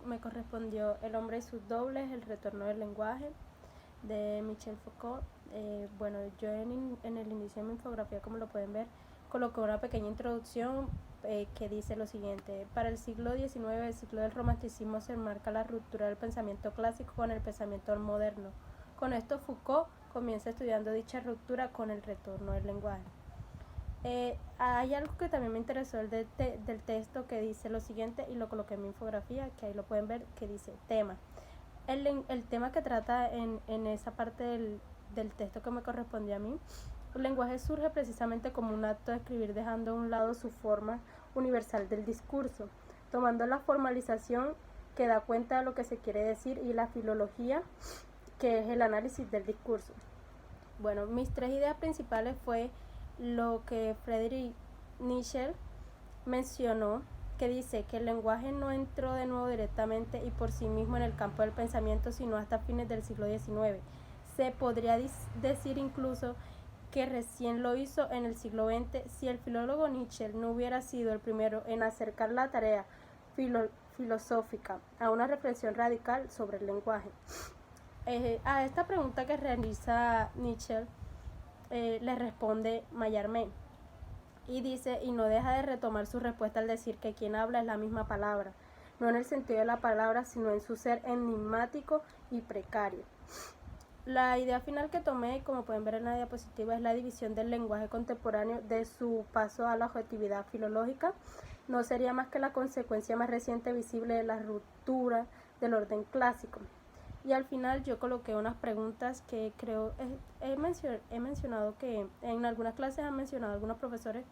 me correspondió El hombre y sus dobles, el retorno del lenguaje, de Michel Foucault. Bueno, yo en el inicio de mi infografía, como lo pueden ver, coloqué una pequeña introducción que dice lo siguiente: para el siglo XIX, el ciclo del romanticismo, se enmarca la ruptura del pensamiento clásico con el pensamiento moderno. Con esto Foucault comienza estudiando dicha ruptura con el retorno del lenguaje. Hay algo que también me interesó del texto, que dice lo siguiente, y lo coloqué en mi infografía, que ahí lo pueden ver, que dice tema. El tema que trata en esa parte del texto que me correspondió a mí: el lenguaje surge precisamente como un acto de escribir, dejando a un lado su forma universal del discurso, tomando la formalización que da cuenta de lo que se quiere decir, y la filología, que es el análisis del discurso. Bueno, mis 3 ideas principales fue lo que Friedrich Nietzsche mencionó, que dice que el lenguaje no entró de nuevo directamente y por sí mismo en el campo del pensamiento, sino hasta fines del siglo XIX. Se podría decir incluso que recién lo hizo en el siglo XX, si el filólogo Nietzsche no hubiera sido el primero en acercar la tarea filosófica a una reflexión radical sobre el lenguaje. A esta pregunta que realiza Nietzsche le responde Mallarmé, y dice, y no deja de retomar su respuesta al decir que quien habla es la misma palabra, no en el sentido de la palabra, sino en su ser enigmático y precario. La idea final que tomé, como pueden ver en la diapositiva, es la división del lenguaje contemporáneo de su paso a la objetividad filológica. No sería más que la consecuencia más reciente visible de la ruptura del orden clásico. Y al final yo coloqué unas preguntas que creo, he mencionado que en algunas clases han mencionado algunos profesores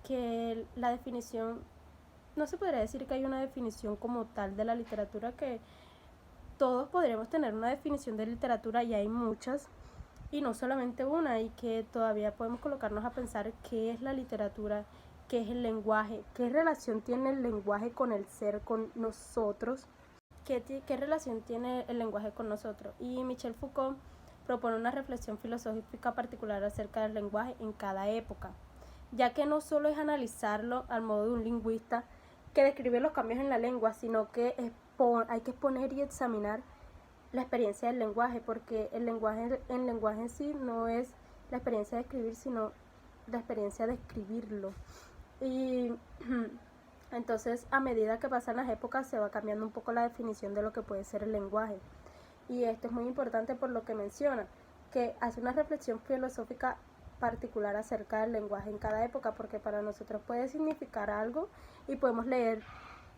que la definición, no se podría decir que hay una definición como tal de la literatura, que todos podríamos tener una definición de literatura y hay muchas, y no solamente una, y que todavía podemos colocarnos a pensar qué es la literatura, qué es el lenguaje, qué relación tiene el lenguaje con el ser, con nosotros. ¿Qué relación tiene el lenguaje con nosotros? Y Michel Foucault propone una reflexión filosófica particular acerca del lenguaje en cada época, ya que no solo es analizarlo al modo de un lingüista que describe los cambios en la lengua, sino que hay que exponer y examinar la experiencia del lenguaje, porque el lenguaje en sí no es la experiencia de escribir, sino la experiencia de escribirlo. Y entonces, a medida que pasan las épocas, se va cambiando un poco la definición de lo que puede ser el lenguaje. Y esto es muy importante por lo que menciona, que hace una reflexión filosófica particular acerca del lenguaje en cada época, porque para nosotros puede significar algo y podemos leer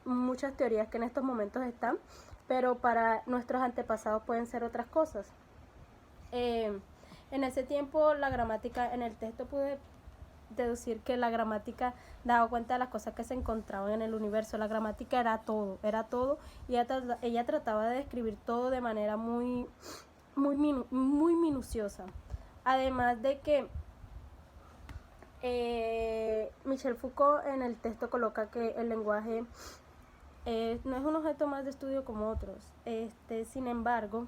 muchas teorías que en estos momentos están, pero para nuestros antepasados pueden ser otras cosas. En ese tiempo, la gramática, en el texto pude deducir que la gramática daba cuenta de las cosas que se encontraban en el universo. La gramática era todo, y ella trataba de describir todo de manera muy minuciosa. Además de que Michel Foucault en el texto coloca que el lenguaje no es un objeto más de estudio como otros. Sin embargo,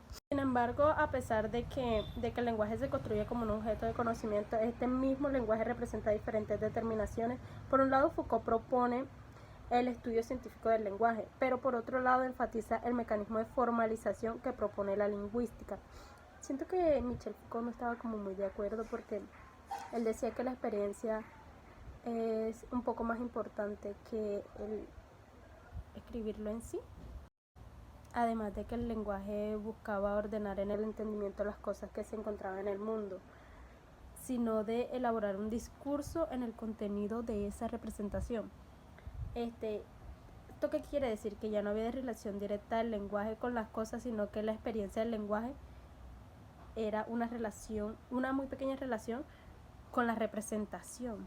a pesar de que el lenguaje se construye como un objeto de conocimiento, este mismo lenguaje representa diferentes determinaciones. Por un lado, Foucault propone el estudio científico del lenguaje, pero por otro lado enfatiza el mecanismo de formalización que propone la lingüística. Siento que Michel Foucault no estaba como muy de acuerdo, porque él decía que la experiencia es un poco más importante que el escribirlo en sí. Además de que el lenguaje buscaba ordenar en el entendimiento las cosas que se encontraban en el mundo, sino de elaborar un discurso en el contenido de esa representación. ¿Esto qué quiere decir? Que ya no había relación directa del lenguaje con las cosas, sino que la experiencia del lenguaje era una muy pequeña relación con la representación.